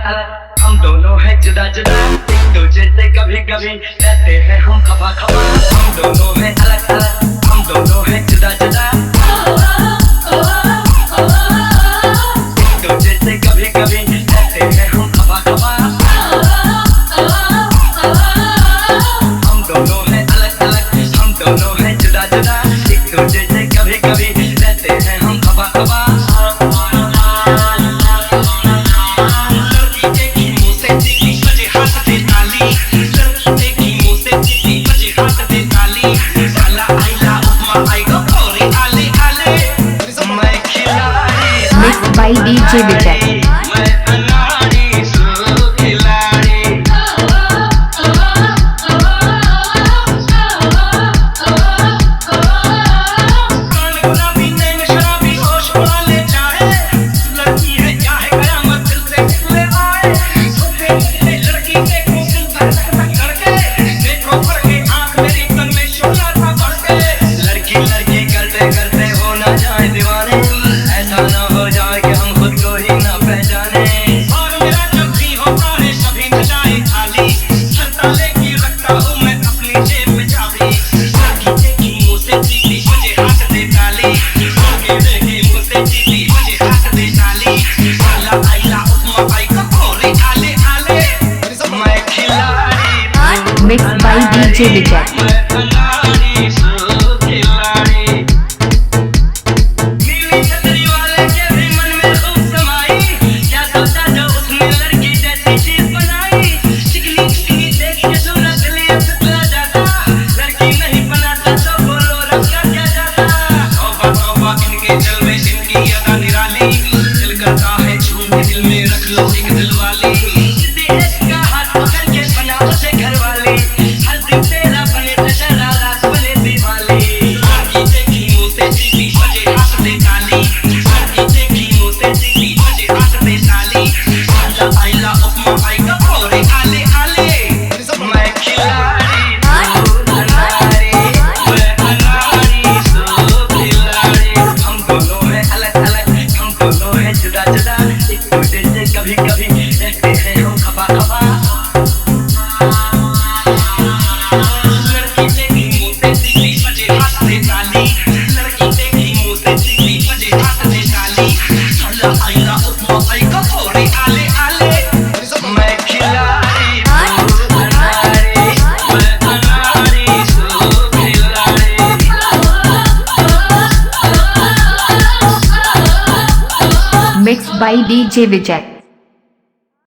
अलग हम दोनों हैं जुदा जुदा, एक दूसरे से कभी कभी रहते हैं हम खफा खफा। हम दोनों हैं अलग अलग, हम दोनों हैं जुदा जुदा, एक दूसरे से कभी कभी रहते हैं हम खफा खफा। हम दोनों हैं अलग अलग, हम दोनों हैं जुदा जुदा, एक दूसरे से कभी कभी रहते हैं हम खफा खफा। by DJ Vijay। Mixed by DJ Vijay। कभी कभी रहते हैं हम खफा खफा। लड़की देखी मुँह से तितली बजे हाथ से ताली, लड़की देखी मुँह से तितली बजे हाथ से ताली। साला आइला उपमा आइका थोड़ी आले आले, मैं खिलाड़ी तू अनारी, मैं अनारी तू खिलाड़ी। Mixed by DJ Vijay।